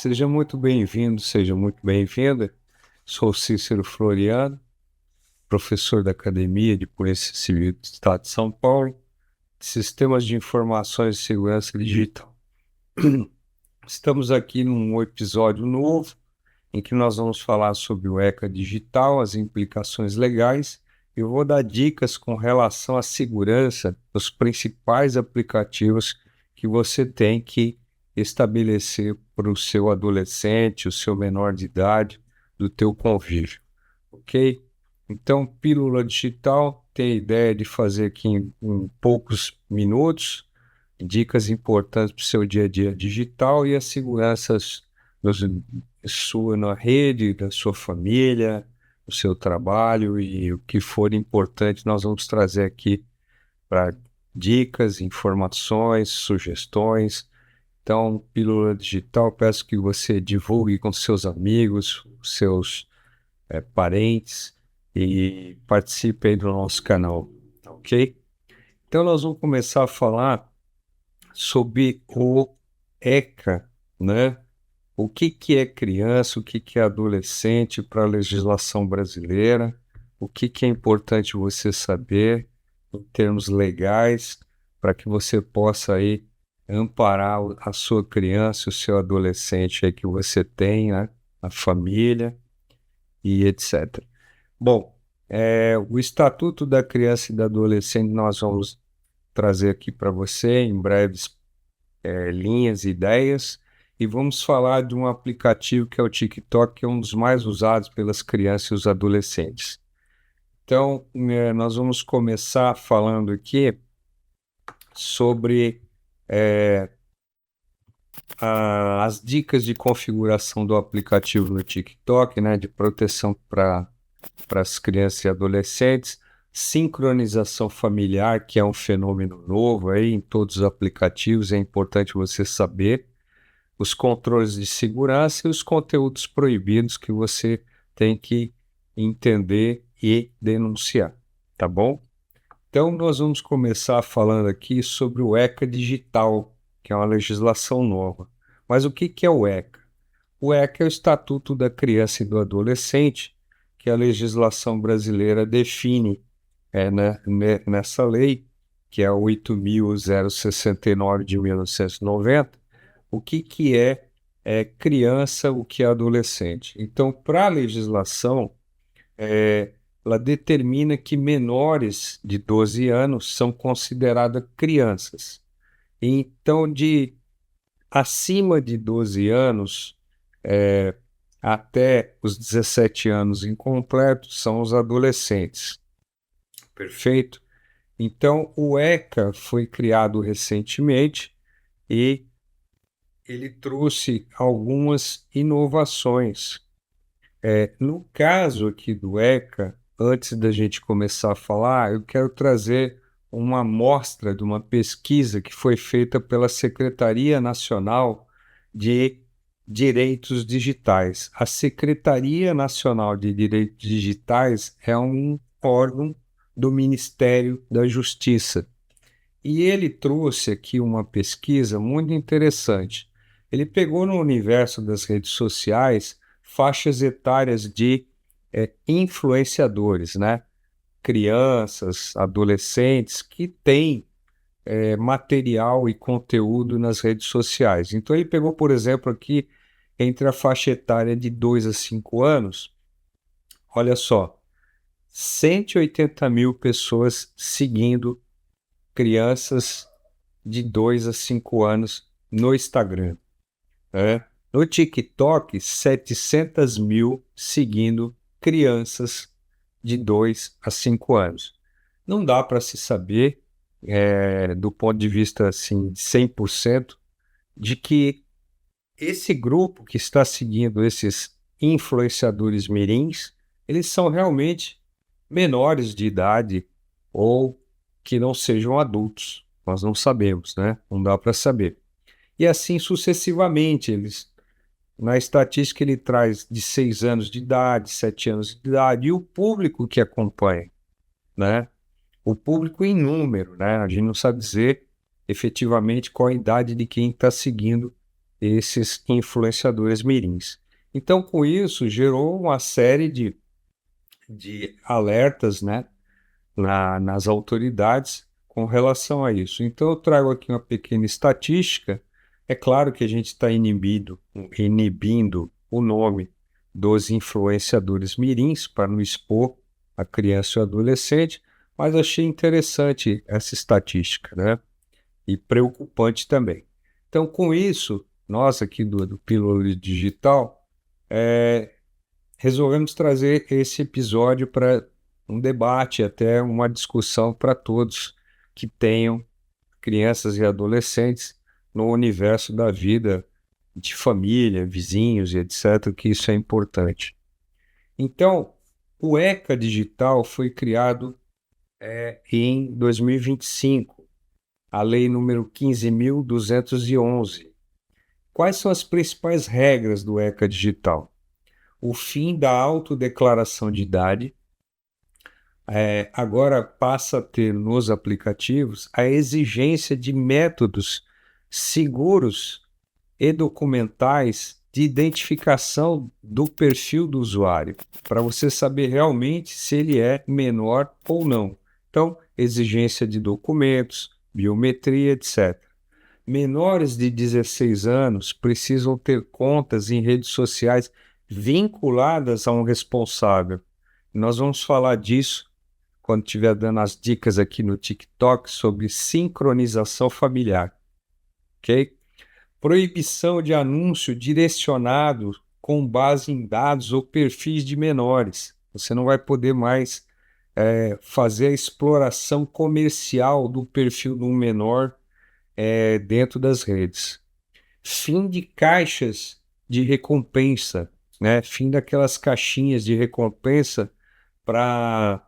Seja muito bem-vindo, seja muito bem-vinda. Sou Cícero Floriano, professor da Academia de Polícia Civil do Estado de São Paulo, Sistemas de Informações e Segurança Digital. Estamos aqui num episódio novo, em que nós vamos falar sobre o ECA digital, as implicações legais. Eu vou dar dicas com relação à segurança dos principais aplicativos que você tem que estabelecer para o seu adolescente, o seu menor de idade, do teu convívio, ok? Então, Pílula Digital tem a ideia de fazer aqui em poucos minutos dicas importantes para o seu dia a dia digital e as seguranças sua na rede, da sua família, do seu trabalho e o que for importante nós vamos trazer aqui para dicas, informações, sugestões. Então, Pílula Digital, peço que você divulgue com seus amigos, seus parentes e participe aí do nosso canal, ok? Então, nós vamos começar a falar sobre o ECA, né? O que é criança, o que é adolescente para a legislação brasileira, o que é importante você saber em termos legais para que você possa aí amparar a sua criança, o seu adolescente aí que você tem, né? A família e etc. Bom, o Estatuto da Criança e do Adolescente nós vamos trazer aqui para você em breves linhas e ideias, e vamos falar de um aplicativo que é o TikTok, que é um dos mais usados pelas crianças e os adolescentes. Então, nós vamos começar falando aqui sobre as dicas de configuração do aplicativo no TikTok, né, de proteção para as crianças e adolescentes, sincronização familiar, que é um fenômeno novo aí em todos os aplicativos, é importante você saber, os controles de segurança e os conteúdos proibidos que você tem que entender e denunciar, tá bom? Então, nós vamos começar falando aqui sobre o ECA digital, que é uma legislação nova. Mas o que é o ECA? O ECA é o Estatuto da Criança e do Adolescente, que a legislação brasileira define nessa lei, que é a 8.069 de 1990, o que é criança, o que é adolescente. Então, para a legislação, ela determina que menores de 12 anos são consideradas crianças. Então, de acima de 12 anos, até os 17 anos incompletos, são os adolescentes. Perfeito? Então, o ECA foi criado recentemente e ele trouxe algumas inovações. No caso aqui do ECA, antes da gente começar a falar, eu quero trazer uma amostra de uma pesquisa que foi feita pela Secretaria Nacional de Direitos Digitais. A Secretaria Nacional de Direitos Digitais é um órgão do Ministério da Justiça. E ele trouxe aqui uma pesquisa muito interessante. Ele pegou no universo das redes sociais faixas etárias de influenciadores, né? Crianças, adolescentes que têm material e conteúdo nas redes sociais. Então ele pegou, por exemplo, aqui entre a faixa etária de 2 a 5 anos, olha só, 180 mil pessoas seguindo crianças de 2 a 5 anos no Instagram. No TikTok, 700 mil seguindo crianças de 2 a 5 anos. Não dá para se saber, do ponto de vista assim, 100%, de que esse grupo que está seguindo esses influenciadores mirins, eles são realmente menores de idade ou que não sejam adultos. Nós não sabemos, né? Não dá para saber. E assim sucessivamente, na estatística ele traz de 6 anos de idade, 7 anos de idade, e o público que acompanha, né? O público em número, né? A gente não sabe dizer efetivamente qual a idade de quem está seguindo esses influenciadores mirins. Então, com isso, gerou uma série de alertas, né, nas autoridades com relação a isso. Então, eu trago aqui uma pequena estatística. É claro que a gente está inibindo o nome dos influenciadores mirins para não expor a criança e o adolescente, mas achei interessante essa estatística, né? E preocupante também. Então, com isso, nós aqui do Pílula Digital, resolvemos trazer esse episódio para um debate, até uma discussão para todos que tenham crianças e adolescentes no universo da vida de família, vizinhos e etc., que isso é importante. Então, o ECA Digital foi criado em 2025, a lei número 15.211. Quais são as principais regras do ECA Digital? O fim da autodeclaração de idade. Agora passa a ter nos aplicativos a exigência de métodos seguros e documentais de identificação do perfil do usuário, para você saber realmente se ele é menor ou não. Então, exigência de documentos, biometria, etc. Menores de 16 anos precisam ter contas em redes sociais vinculadas a um responsável. Nós vamos falar disso quando estiver dando as dicas aqui no TikTok sobre sincronização familiar, ok? Proibição de anúncio direcionado com base em dados ou perfis de menores. Você não vai poder mais fazer a exploração comercial do perfil de um menor dentro das redes. Fim de caixas de recompensa, né? Fim daquelas caixinhas de recompensa para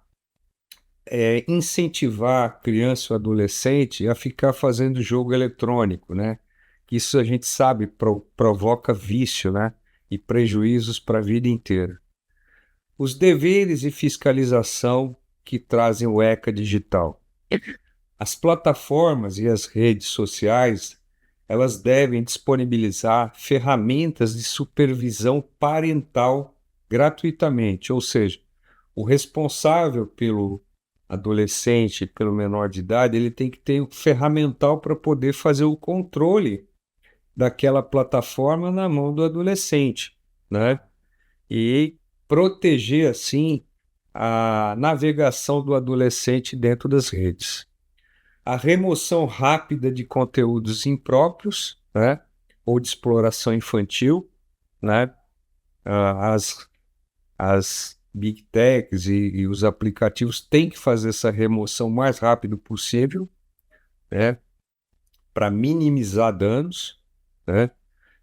incentivar a criança ou adolescente a ficar fazendo jogo eletrônico, né? Isso a gente sabe provoca vício, né? E prejuízos para a vida inteira. Os deveres e fiscalização que trazem o ECA digital. As plataformas e as redes sociais, elas devem disponibilizar ferramentas de supervisão parental gratuitamente, ou seja, o responsável pelo adolescente, pelo menor de idade, ele tem que ter um ferramental para poder fazer o controle daquela plataforma na mão do adolescente, né? E proteger, assim, a navegação do adolescente dentro das redes. A remoção rápida de conteúdos impróprios, né? Ou de exploração infantil, né? As Big Techs e os aplicativos têm que fazer essa remoção o mais rápido possível, né, para minimizar danos, né?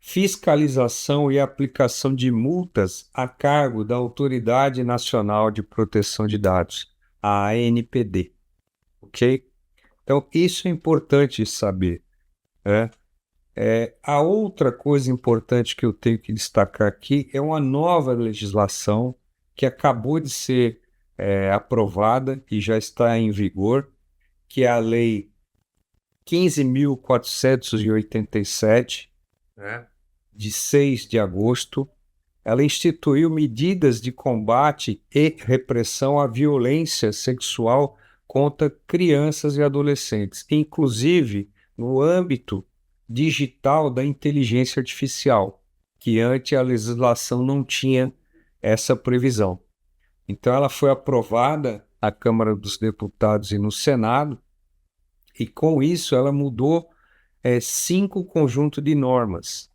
Fiscalização e aplicação de multas a cargo da Autoridade Nacional de Proteção de Dados, a ANPD, ok? Então, isso é importante saber, né? A outra coisa importante que eu tenho que destacar aqui é uma nova legislação que acabou de ser aprovada e já está em vigor, que é a Lei 15.487, né, de 6 de agosto. Ela instituiu medidas de combate e repressão à violência sexual contra crianças e adolescentes, inclusive no âmbito digital da inteligência artificial, que antes a legislação não tinha essa previsão. Então, ela foi aprovada na Câmara dos Deputados e no Senado, e com isso ela mudou 5 conjuntos de normas,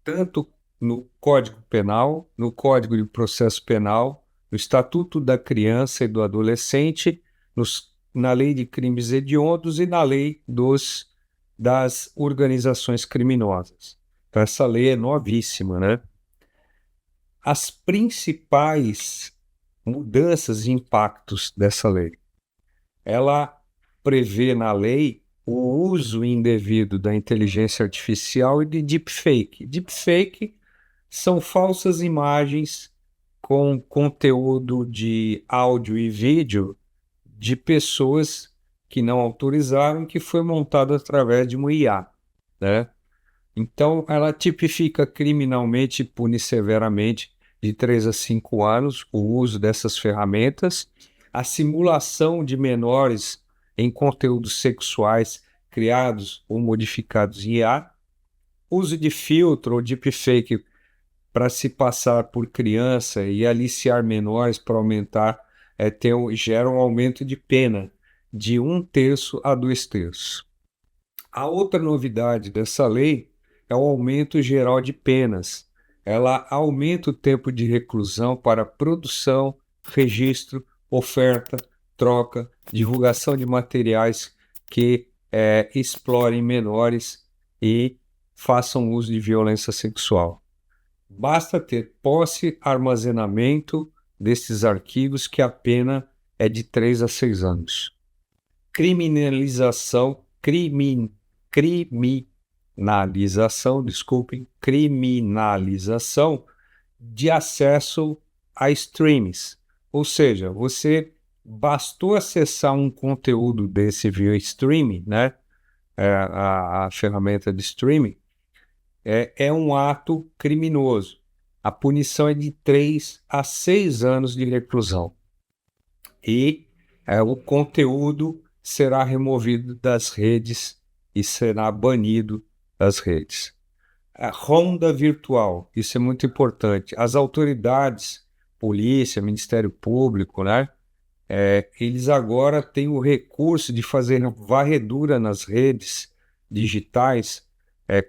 tanto no Código Penal, no Código de Processo Penal, no Estatuto da Criança e do Adolescente, na Lei de Crimes Hediondos e na Lei das Organizações Criminosas. Então, essa lei é novíssima, né? As principais mudanças e impactos dessa lei. Ela prevê na lei o uso indevido da inteligência artificial e de deepfake. Deepfake são falsas imagens com conteúdo de áudio e vídeo de pessoas que não autorizaram, que foi montado através de uma IA, né? Então, ela tipifica criminalmente e pune severamente de 3 a 5 anos o uso dessas ferramentas, a simulação de menores em conteúdos sexuais criados ou modificados em IA, uso de filtro ou deepfake para se passar por criança e aliciar menores para aumentar, gera um aumento de pena de 1/3 a 2/3. A outra novidade dessa lei é o aumento geral de penas. Ela aumenta o tempo de reclusão para produção, registro, oferta, troca, divulgação de materiais que explorem menores e façam uso de violência sexual. Basta ter posse e armazenamento desses arquivos que a pena é de 3 a 6 anos. Criminalização de acesso a streams. Ou seja, você bastou acessar um conteúdo desse via streaming, né? A ferramenta de streaming, é um ato criminoso. A punição é de 3 a 6 anos de reclusão. E o conteúdo será removido das redes e será banido das redes. A ronda virtual, isso é muito importante. As autoridades, polícia, Ministério Público, né? Eles agora têm o recurso de fazer varredura nas redes digitais,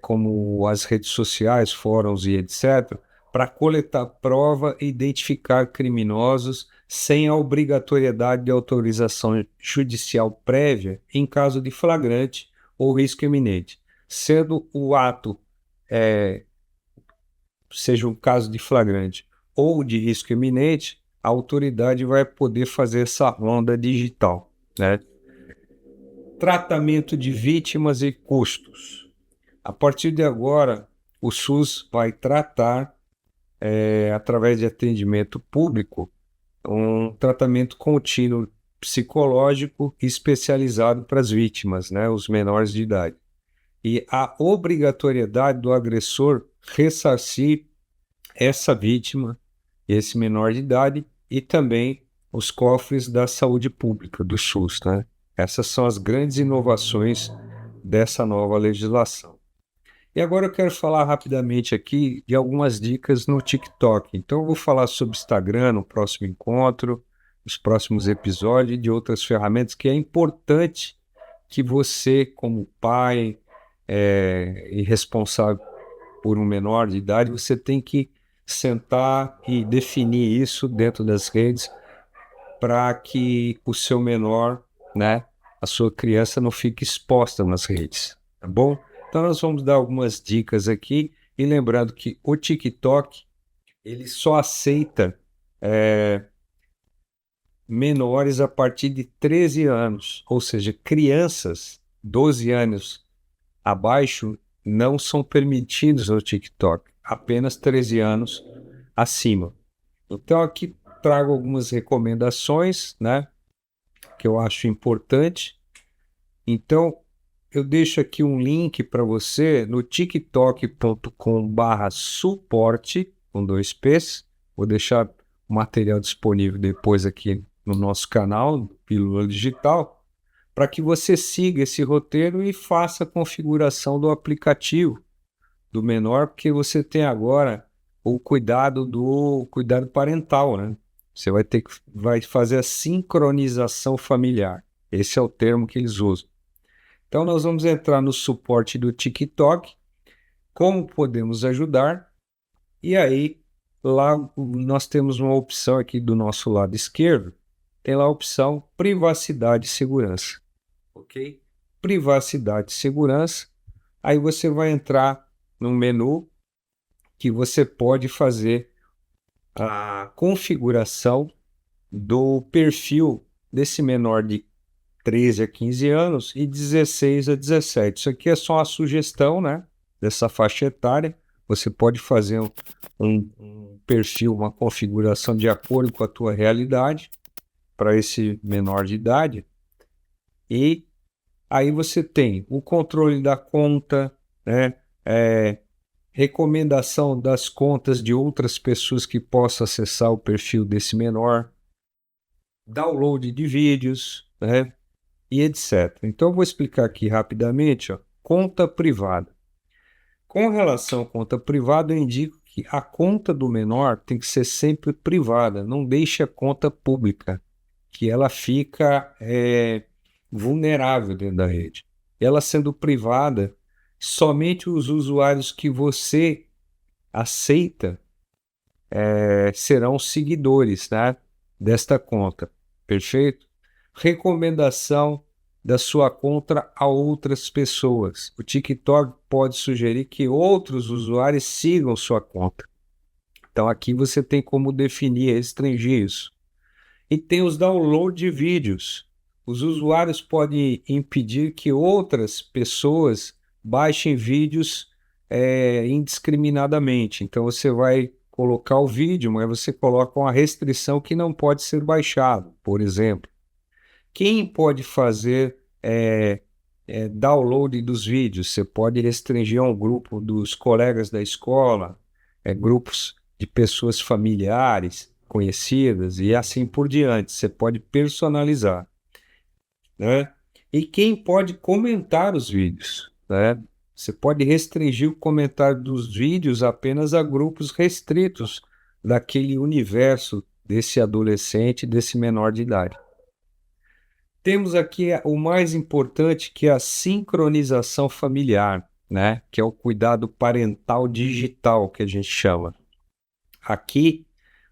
como as redes sociais, fóruns e etc., para coletar prova e identificar criminosos sem a obrigatoriedade de autorização judicial prévia em caso de flagrante ou risco iminente. Sendo o ato, seja um caso de flagrante ou de risco iminente, a autoridade vai poder fazer essa ronda digital, né? Tratamento de vítimas e custos. A partir de agora, o SUS vai tratar, através de atendimento público, um tratamento contínuo psicológico especializado para as vítimas, né, os menores de idade. E a obrigatoriedade do agressor ressarcir essa vítima, esse menor de idade, e também os cofres da saúde pública, do SUS, né? Essas são as grandes inovações dessa nova legislação. E agora eu quero falar rapidamente aqui de algumas dicas no TikTok. Então eu vou falar sobre Instagram no próximo encontro, nos próximos episódios, e de outras ferramentas que é importante que você, como pai e responsável por um menor de idade, você tem que sentar e definir isso dentro das redes para que o seu menor, né, a sua criança não fique exposta nas redes, tá bom? Então nós vamos dar algumas dicas aqui, e lembrando que o TikTok, ele só aceita menores a partir de 13 anos, ou seja, crianças 12 anos abaixo não são permitidos no TikTok, apenas 13 anos acima. Então aqui trago algumas recomendações, né, que eu acho importante. Então eu deixo aqui um link para você no tiktok.com/suporte, com 2 P's. Vou deixar o material disponível depois aqui no nosso canal, Pílula Digital, para que você siga esse roteiro e faça a configuração do aplicativo do menor, porque você tem agora o cuidado parental, né? Você vai fazer a sincronização familiar. Esse é o termo que eles usam. Então nós vamos entrar no suporte do TikTok, como podemos ajudar, e aí lá nós temos uma opção aqui do nosso lado esquerdo, tem lá a opção privacidade e segurança, ok? Privacidade e segurança, aí você vai entrar no menu que você pode fazer a configuração do perfil desse menor de 13 a 15 anos e 16 a 17. Isso aqui é só uma sugestão, né, dessa faixa etária. Você pode fazer um perfil, uma configuração de acordo com a tua realidade para esse menor de idade. E aí você tem o controle da conta, né, recomendação das contas de outras pessoas que possam acessar o perfil desse menor, download de vídeos, né? E etc. Então, eu vou explicar aqui rapidamente, ó, conta privada. Com relação à conta privada, eu indico que a conta do menor tem que ser sempre privada, não deixe a conta pública, que ela fica vulnerável dentro da rede. Ela sendo privada, somente os usuários que você aceita serão seguidores, tá, desta conta. Perfeito? Recomendação da sua conta a outras pessoas. O TikTok pode sugerir que outros usuários sigam sua conta. Então aqui você tem como definir, restringir isso. E tem os downloads de vídeos. Os usuários podem impedir que outras pessoas baixem vídeos indiscriminadamente. Então você vai colocar o vídeo, mas você coloca uma restrição que não pode ser baixado, por exemplo. Quem pode fazer download dos vídeos? Você pode restringir a um grupo dos colegas da escola, grupos de pessoas familiares, conhecidas e assim por diante. Você pode personalizar, né? E quem pode comentar os vídeos, né? Você pode restringir o comentário dos vídeos apenas a grupos restritos daquele universo desse adolescente, desse menor de idade. Temos aqui o mais importante, que é a sincronização familiar, né? Que é o cuidado parental digital, que a gente chama. Aqui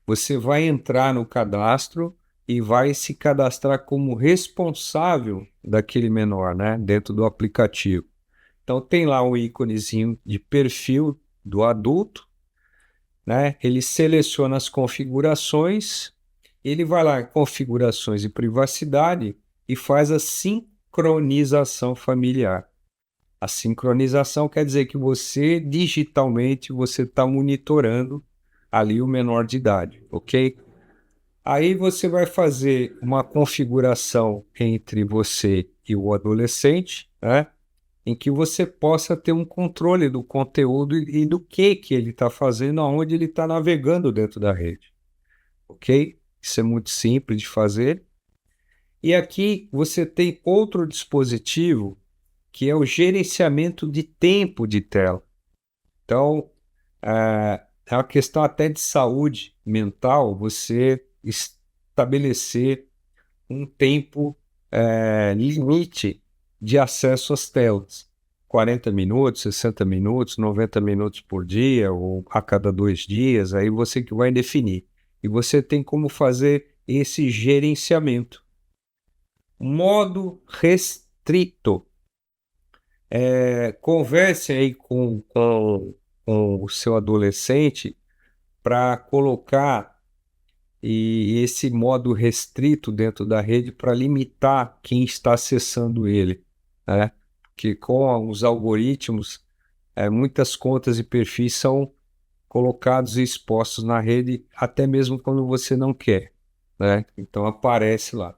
você vai entrar no cadastro e vai se cadastrar como responsável daquele menor, né? Dentro do aplicativo. Então tem lá um íconezinho de perfil do adulto, né? Ele seleciona as configurações, ele vai lá em configurações e privacidade e faz a sincronização familiar. A sincronização quer dizer que você, digitalmente, você está monitorando ali o menor de idade, ok? Aí você vai fazer uma configuração entre você e o adolescente, né? Em que você possa ter um controle do conteúdo e do que ele está fazendo, aonde ele está navegando dentro da rede, ok? Isso é muito simples de fazer. E aqui você tem outro dispositivo que é o gerenciamento de tempo de tela. Então, é uma questão até de saúde mental você estabelecer um tempo limite de acesso às telas. 40 minutos, 60 minutos, 90 minutos por dia ou a cada 2 dias, aí você que vai definir. E você tem como fazer esse gerenciamento. Modo restrito. Converse aí com o seu adolescente para colocar esse modo restrito dentro da rede para limitar quem está acessando ele, né? Que com os algoritmos, muitas contas e perfis são colocados e expostos na rede até mesmo quando você não quer, né? Então aparece lá.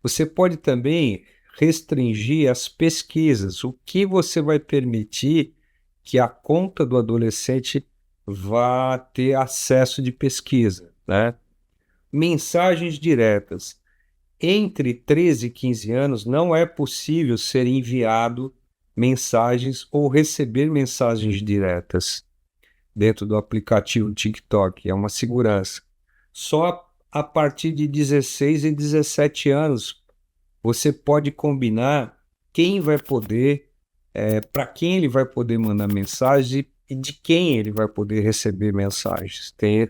Você pode também restringir as pesquisas, o que você vai permitir que a conta do adolescente vá ter acesso de pesquisa, né? Mensagens diretas. Entre 13 e 15 anos não é possível ser enviado mensagens ou receber mensagens diretas dentro do aplicativo TikTok, é uma segurança. Só a partir de 16 e 17 anos você pode combinar quem vai poder, para quem ele vai poder mandar mensagem e de quem ele vai poder receber mensagens. Tem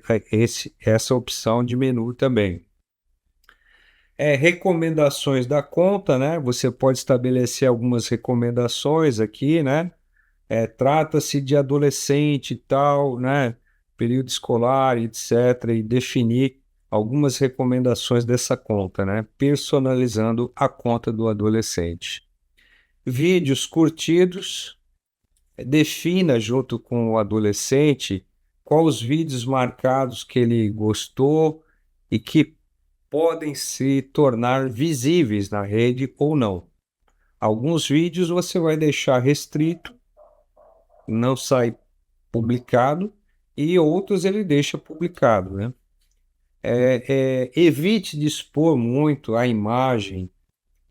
essa opção de menu também. Recomendações da conta, né? Você pode estabelecer algumas recomendações aqui, né? Trata-se de adolescente e tal, né? Período escolar, etc. E definir algumas recomendações dessa conta, né? Personalizando a conta do adolescente. Vídeos curtidos, defina junto com o adolescente quais os vídeos marcados que ele gostou e que podem se tornar visíveis na rede ou não. Alguns vídeos você vai deixar restrito, não sai publicado e outros ele deixa publicado, né? Evite de expor muito a imagem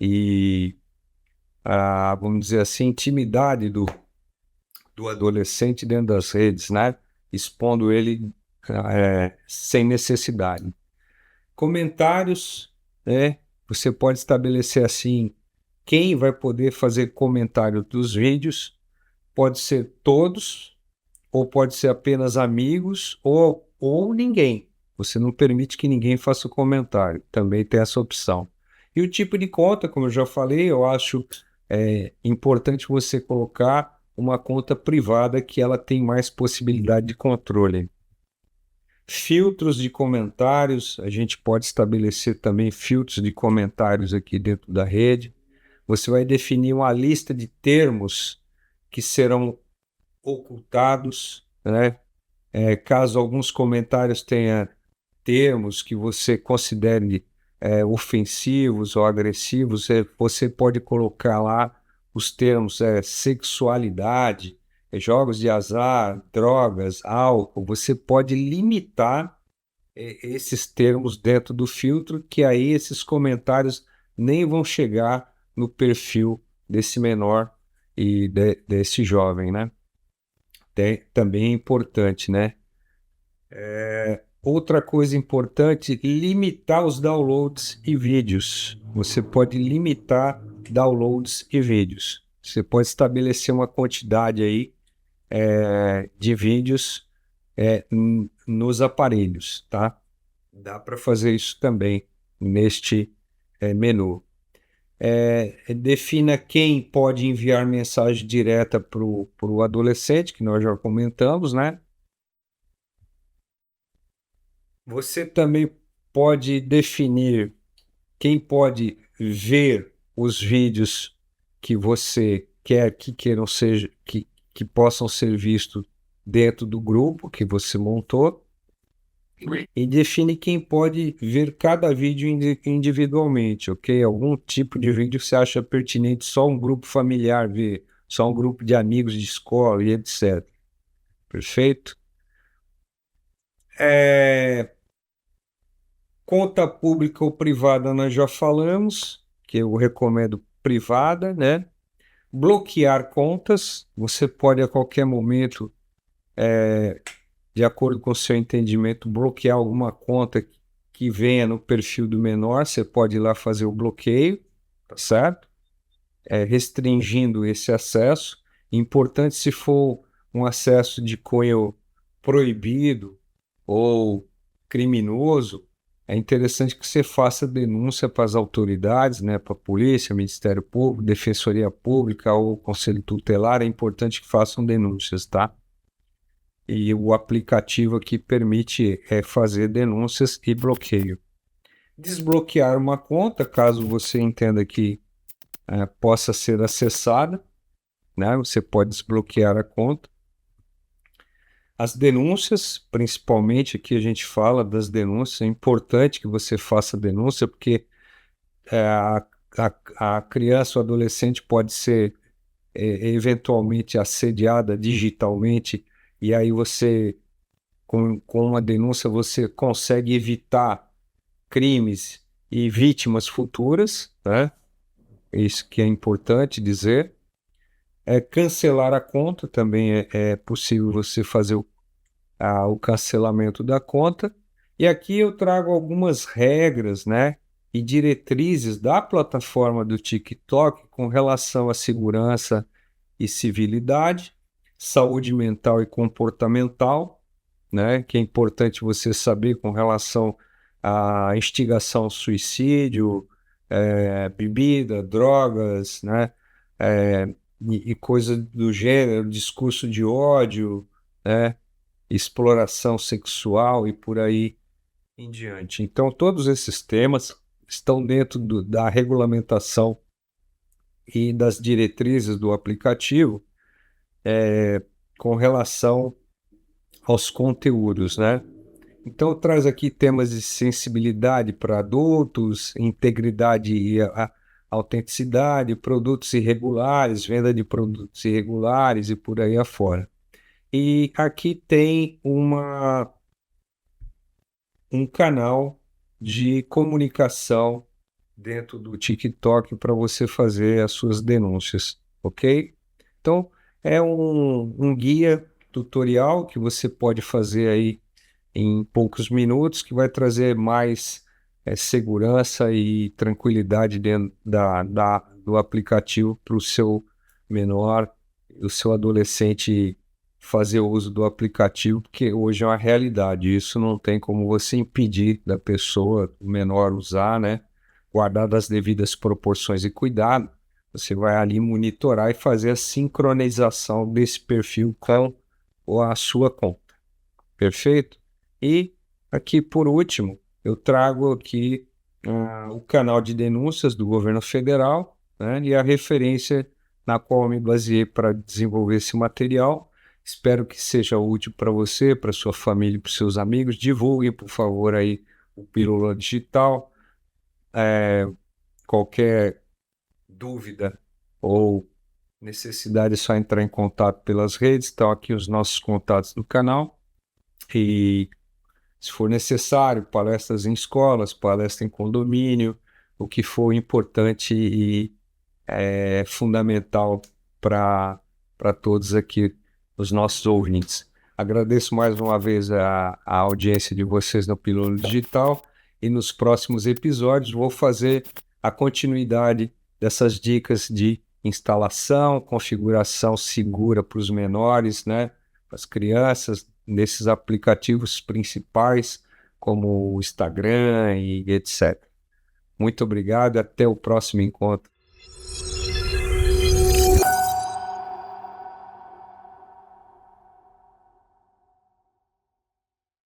e vamos dizer assim, intimidade do adolescente dentro das redes, né? Expondo ele sem necessidade. Comentários, né? Você pode estabelecer assim, quem vai poder fazer comentário dos vídeos, pode ser todos, ou pode ser apenas amigos, ou ninguém. Você não permite que ninguém faça o comentário, também tem essa opção. E o tipo de conta, como eu já falei, eu acho importante você colocar uma conta privada que ela tem mais possibilidade de controle. Filtros de comentários, a gente pode estabelecer também filtros de comentários aqui dentro da rede. Você vai definir uma lista de termos que serão ocultados, né? Caso alguns comentários tenham termos que você considere ofensivos ou agressivos, você pode colocar lá os termos sexualidade, jogos de azar, drogas, álcool. Você pode limitar esses termos dentro do filtro, que aí esses comentários nem vão chegar no perfil desse menor e desse jovem, né? Também é importante, né? Outra coisa importante, limitar os downloads e vídeos. Você pode limitar downloads e vídeos. Você pode estabelecer uma quantidade aí de vídeos nos aparelhos, tá? Dá para fazer isso também neste menu. Defina quem pode enviar mensagem direta para o adolescente, que nós já comentamos, né? Você também pode definir quem pode ver os vídeos que você quer que queiram que possam ser vistos dentro do grupo que você montou e define quem pode ver cada vídeo individualmente, ok? Algum tipo de vídeo que você acha pertinente só um grupo familiar ver, só um grupo de amigos de escola e etc. Perfeito? Conta pública ou privada nós já falamos, que eu recomendo privada, né? Bloquear contas, você pode a qualquer momento, de acordo com o seu entendimento, bloquear alguma conta que venha no perfil do menor, você pode ir lá fazer o bloqueio, tá certo? Restringindo esse acesso. Importante se for um acesso de cunho proibido ou criminoso, é interessante que você faça denúncia para as autoridades, né, para a polícia, Ministério Público, Defensoria Pública ou Conselho Tutelar. É importante que façam denúncias, tá? E o aplicativo aqui permite fazer denúncias e bloqueio. Desbloquear uma conta, caso você entenda que possa ser acessada, né? Você pode desbloquear a conta. As denúncias, principalmente aqui a gente fala das denúncias, é importante que você faça denúncia, porque a, a criança ou adolescente pode ser eventualmente assediada digitalmente, e aí você, com uma denúncia, você consegue evitar crimes e vítimas futuras, né? Isso que é importante dizer. Cancelar a conta também é possível você fazer o cancelamento da conta. E aqui eu trago algumas regras, né, e diretrizes da plataforma do TikTok com relação à segurança e civilidade, saúde mental e comportamental, né, que é importante você saber com relação à instigação ao suicídio, bebida, drogas, né, e coisas do gênero, discurso de ódio, né, exploração sexual e por aí em diante. Então, todos esses temas estão dentro da regulamentação e das diretrizes do aplicativo com relação aos conteúdos, né? Então, traz aqui temas de sensibilidade para adultos, integridade e autenticidade, produtos irregulares, venda de produtos irregulares e por aí afora. E aqui tem um canal de comunicação dentro do TikTok para você fazer as suas denúncias, ok? Então, é um guia tutorial que você pode fazer aí em poucos minutos, que vai trazer mais segurança e tranquilidade dentro do aplicativo para o seu menor, o seu adolescente fazer uso do aplicativo, porque hoje é uma realidade. Isso não tem como você impedir da pessoa, do menor, usar, né? Guardadas as devidas proporções e cuidado, você vai ali monitorar e fazer a sincronização desse perfil com a sua conta. Perfeito? E aqui, por último, eu trago aqui o canal de denúncias do governo federal, né, e a referência na qual eu me baseei para desenvolver esse material. Espero que seja útil para você, para sua família e para seus amigos. Divulguem, por favor, aí o Pílula Digital. Qualquer dúvida ou necessidade é só entrar em contato pelas redes. Estão aqui os nossos contatos do canal. E se for necessário, palestras em escolas, palestra em condomínio, o que for importante e fundamental para todos aqui, os nossos ouvintes. Agradeço mais uma vez a audiência de vocês no Pílula Digital e nos próximos episódios vou fazer a continuidade dessas dicas de instalação, configuração segura para os menores, né, para as crianças, nesses aplicativos principais como o Instagram e etc. Muito obrigado e até o próximo encontro.